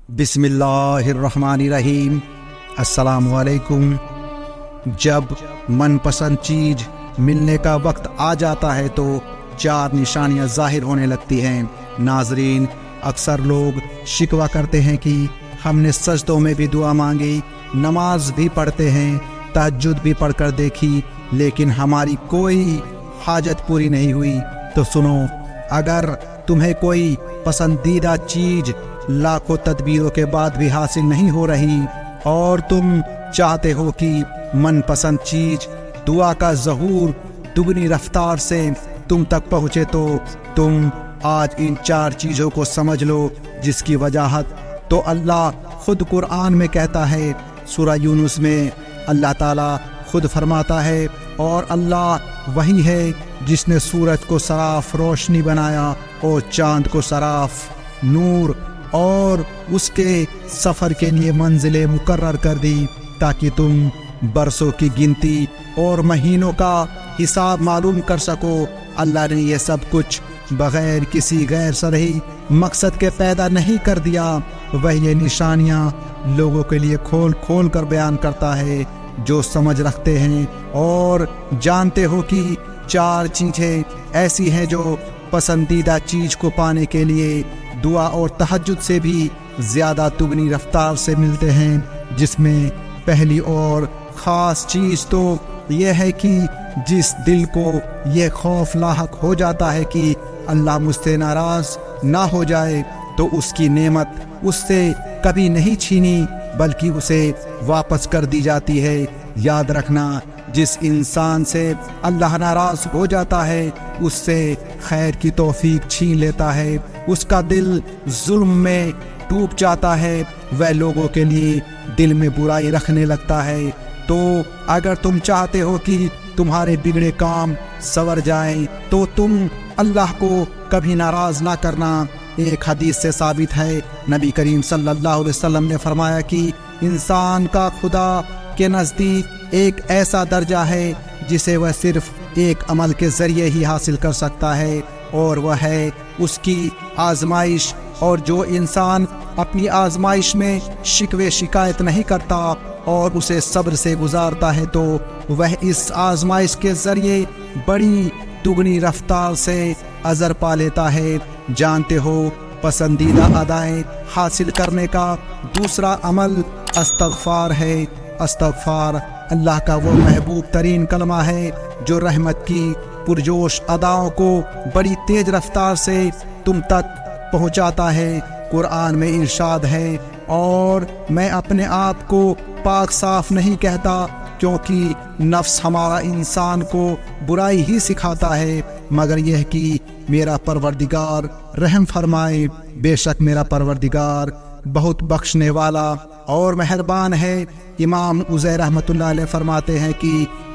بسم اللہ الرحمن الرحیم۔ السلام علیکم۔ جب من پسند چیز ملنے کا وقت آ جاتا ہے تو چار نشانیاں ظاہر ہونے لگتی ہیں۔ ناظرین، اکثر لوگ شکوہ کرتے ہیں کہ ہم نے سجدوں میں بھی دعا مانگی، نماز بھی پڑھتے ہیں، تہجد بھی پڑھ کر دیکھی، لیکن ہماری کوئی حاجت پوری نہیں ہوئی۔ تو سنو، اگر تمہیں کوئی پسندیدہ چیز لاکھوں تدبیروں کے بعد بھی حاصل نہیں ہو رہی اور تم چاہتے ہو کہ من پسند چیز دعا کا ظہور دگنی رفتار سے تم تک پہنچے، تو تم آج ان چار چیزوں کو سمجھ لو، جس کی وجاہت تو اللہ خود قرآن میں کہتا ہے۔ سورہ یونس میں اللہ تعالیٰ خود فرماتا ہے، اور اللہ وہی ہے جس نے سورج کو صراف روشنی بنایا اور چاند کو صراف نور، اور اس کے سفر کے لیے منزلیں مقرر کر دی تاکہ تم برسوں کی گنتی اور مہینوں کا حساب معلوم کر سکو۔ اللہ نے یہ سب کچھ بغیر کسی غیر شرعی مقصد کے پیدا نہیں کر دیا۔ وہ یہ نشانیاں لوگوں کے لیے کھول کھول کر بیان کرتا ہے جو سمجھ رکھتے ہیں اور جانتے ہو کہ چار چیزیں ایسی ہیں جو پسندیدہ چیز کو پانے کے لیے دعا اور تہجد سے بھی زیادہ دگنی رفتار سے ملتے ہیں، جس میں پہلی اور خاص چیز تو یہ ہے کہ جس دل کو یہ خوف لاحق ہو جاتا ہے کہ اللہ مجھ سے ناراض نہ ہو جائے، تو اس کی نعمت اس سے کبھی نہیں چھینی بلکہ اسے واپس کر دی جاتی ہے۔ یاد رکھنا، جس انسان سے اللہ ناراض ہو جاتا ہے اس سے خیر کی توفیق چھین لیتا ہے، اس کا دل ظلم میں ڈوب جاتا ہے، وہ لوگوں کے لیے دل میں برائی رکھنے لگتا ہے۔ تو اگر تم چاہتے ہو کہ تمہارے بگڑے کام سنور جائیں تو تم اللہ کو کبھی ناراض نہ کرنا۔ ایک حدیث سے ثابت ہے، نبی کریم صلی اللہ علیہ وسلم نے فرمایا کہ انسان کا خدا کے نزدیک ایک ایسا درجہ ہے جسے وہ صرف ایک عمل کے ذریعے ہی حاصل کر سکتا ہے، اور وہ ہے اس کی آزمائش۔ اور جو انسان اپنی آزمائش میں شکوے شکایت نہیں کرتا اور اسے صبر سے گزارتا ہے تو وہ اس آزمائش کے ذریعے بڑی دگنی رفتار سے اجر پا لیتا ہے۔ جانتے ہو، پسندیدہ ادائیں حاصل کرنے کا دوسرا عمل استغفار ہے۔ استغفار اللہ کا وہ محبوب ترین کلمہ ہے جو رحمت کی پرجوش اداؤں کو بڑی تیز رفتار سے تم تک پہنچاتا ہے۔ قرآن میں ارشاد ہے، اور میں اپنے آپ کو پاک صاف نہیں کہتا، کیونکہ نفس ہمارا انسان کو برائی ہی سکھاتا ہے، مگر یہ کہ میرا پروردگار رحم فرمائے۔ بے شک میرا پروردگار بہت بخشنے والا اور مہربان ہے۔ امام عزیر رحمۃ اللہ علیہ فرماتے ہیں کہ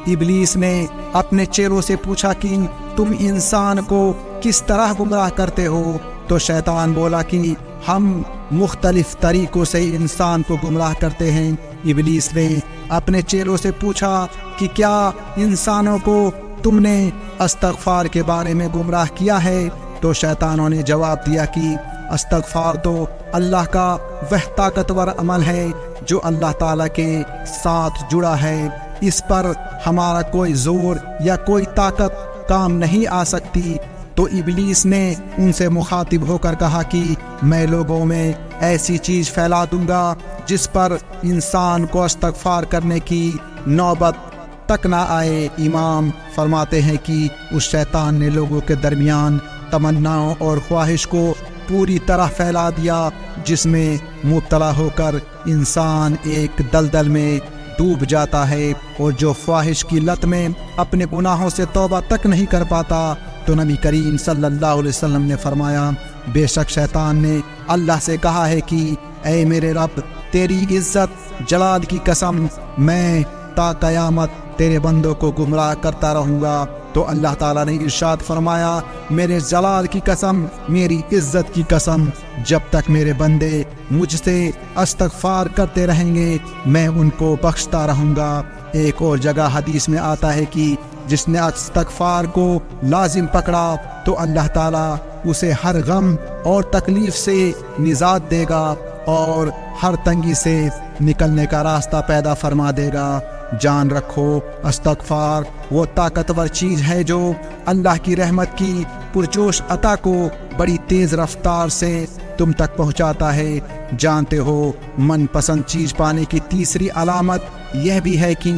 ابلیس نے اپنے چیلوں سے پوچھا کہ تم انسان کو کس طرح گمراہ کرتے ہو؟ تو شیطان بولا کہ ہم مختلف طریقوں سے انسان کو گمراہ کرتے ہیں۔ ابلیس نے اپنے چیلوں سے پوچھا کہ کیا انسانوں کو تم نے استغفار کے بارے میں گمراہ کیا ہے؟ تو شیطانوں نے جواب دیا کہ استغفار تو اللہ کا وہ طاقتور عمل ہے جو اللہ تعالیٰ کے ساتھ جڑا ہے، اس پر ہمارا کوئی زور یا کوئی طاقت کام نہیں آ سکتی۔ تو ابلیس نے ان سے مخاطب ہو کر کہا کہ میں لوگوں میں ایسی چیز پھیلا دوں گا جس پر انسان کو استغفار کرنے کی نوبت تک نہ آئے۔ امام فرماتے ہیں کہ اس شیطان نے لوگوں کے درمیان تمناؤں اور خواہش کو پوری طرح پھیلا دیا، جس میں مبتلا ہو کر انسان ایک دلدل میں ڈوب جاتا ہے، اور جو خواہش کی لت میں اپنے گناہوں سے توبہ تک نہیں کر پاتا۔ تو نبی کریم صلی اللہ علیہ وسلم نے فرمایا، بے شک شیطان نے اللہ سے کہا ہے کہ اے میرے رب، تیری عزت جلال کی قسم، میں تا قیامت تیرے بندوں کو گمراہ کرتا رہوں گا۔ تو اللہ تعالیٰ نے ارشاد فرمایا، میرے جلال کی قسم، میری عزت کی قسم، جب تک میرے بندے مجھ سے استغفار کرتے رہیں گے میں ان کو بخشتا رہوں گا۔ ایک اور جگہ حدیث میں آتا ہے کہ جس نے استغفار کو لازم پکڑا تو اللہ تعالیٰ اسے ہر غم اور تکلیف سے نجات دے گا۔ اور ہر تنگی سے نکلنے کا راستہ پیدا فرما دے گا۔ جان رکھو استغفار وہ طاقتور چیز ہے جو اللہ کی رحمت کی پرجوش عطا کو بڑی تیز رفتار سے تم تک پہنچاتا ہے۔ جانتے ہو من پسند چیز پانے کی تیسری علامت یہ بھی ہے کہ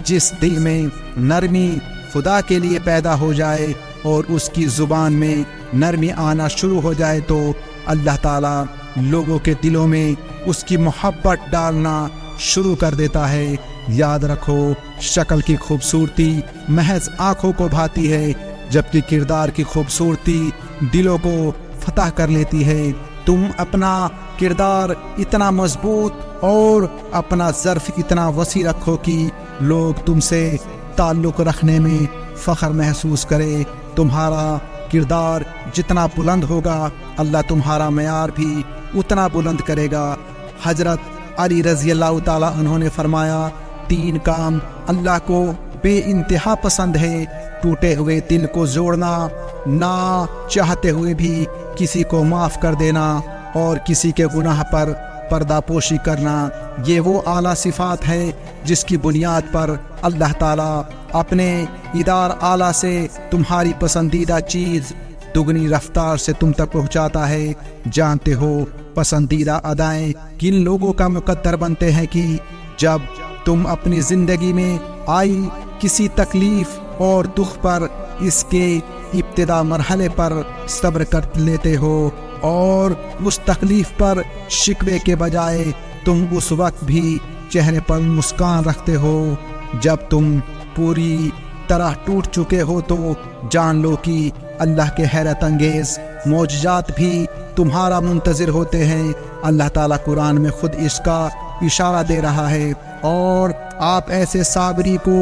جس دل میں نرمی خدا کے لیے پیدا ہو جائے اور اس کی زبان میں نرمی آنا شروع ہو جائے تو اللہ تعالیٰ لوگوں کے دلوں میں اس کی محبت ڈالنا شروع کر دیتا ہے۔ یاد رکھو شکل کی خوبصورتی محض آنکھوں کو بھاتی ہے، جبکہ کردار کی خوبصورتی دلوں کو فتح کر لیتی ہے۔ تم اپنا کردار اتنا مضبوط اور اپنا ظرف اتنا وسیع رکھو کہ لوگ تم سے تعلق رکھنے میں فخر محسوس کرے۔ تمہارا کردار جتنا بلند ہوگا اللہ تمہارا معیار بھی اتنا بلند کرے گا۔ حضرت علی رضی اللہ تعالیٰ عنہ نے فرمایا، 3 کام اللہ کو بے انتہا پسند ہے: ٹوٹے ہوئے دل کو جوڑنا، نہ چاہتے ہوئے بھی کسی کو معاف کر دینا، اور کسی کے گناہ پر پردہ پوشی کرنا۔ یہ وہ اعلیٰ صفات ہے جس کی بنیاد پر اللہ تعالیٰ اپنے ادار اعلیٰ سے تمہاری پسندیدہ چیز دگنی رفتار سے تم تک پہنچاتا ہے۔ جانتے ہو پسندیدہ ادائیں کن لوگوں کا مقدر بنتے ہیں کہ جب تم اپنی زندگی میں آئی کسی تکلیف اور دکھ پر اس کے ابتدا مرحلے پر صبر کر لیتے ہو اور اس تکلیف پر شکوے کے بجائے تم اس وقت بھی چہرے پر مسکان رکھتے ہو۔ جب تم پوری طرح ٹوٹ چکے ہو تو جان لو کہ اللہ کے حیرت انگیز معجزات بھی تمہارا منتظر ہوتے ہیں۔ اللہ تعالیٰ قرآن میں خود اس کا اشارہ دے رہا ہے، اور آپ ایسے صابری کو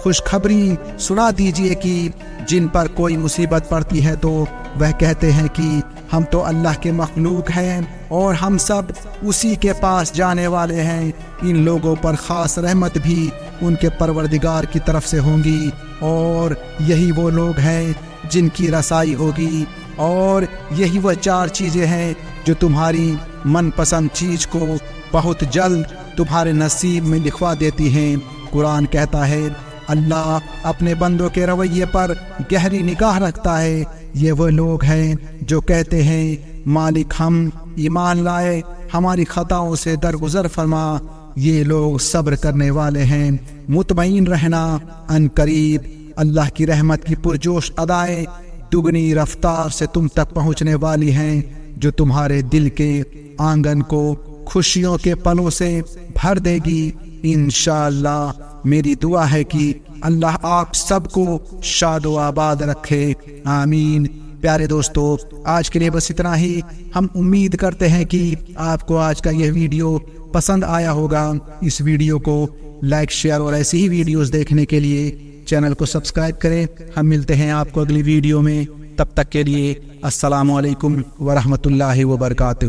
خوشخبری سنا دیجئے کہ جن پر کوئی مصیبت پڑتی ہے تو وہ کہتے ہیں کہ ہم تو اللہ کے مخلوق ہیں اور ہم سب اسی کے پاس جانے والے ہیں۔ ان لوگوں پر خاص رحمت بھی ان کے پروردگار کی طرف سے ہوں گی، اور یہی وہ لوگ ہیں جن کی رسائی ہوگی، اور یہی وہ 4 چیزیں ہیں جو تمہاری من پسند چیز کو بہت جلد تمہارے نصیب میں لکھوا دیتی ہیں۔ قرآن کہتا ہے اللہ اپنے بندوں کے رویے پر گہری نگاہ رکھتا ہے۔ یہ وہ لوگ ہیں جو کہتے ہیں مالک ہم ایمان لائے، ہماری خطاؤں سے درگزر فرما۔ یہ لوگ صبر کرنے والے ہیں۔ مطمئن رہنا، ان قریب اللہ کی رحمت کی پرجوش ادائیں دگنی رفتار سے تم تک پہنچنے والی ہیں، جو تمہارے دل کے آنگن کو خوشیوں کے پلوں سے بھر دے گی۔ انشاءاللہ میری دعا ہے کہ اللہ آپ سب کو شاد و آباد رکھے، آمین۔ پیارے دوستو، آج کے لیے بس اتنا ہی۔ ہم امید کرتے ہیں کہ آپ کو آج کا یہ ویڈیو پسند آیا ہوگا۔ اس ویڈیو کو لائک، شیئر اور ایسی ہی ویڈیوز دیکھنے کے لیے چینل کو سبسکرائب کریں۔ ہم ملتے ہیں آپ کو اگلی ویڈیو میں، تب تک کے لیے السلام علیکم ورحمۃ اللہ وبرکاتہ۔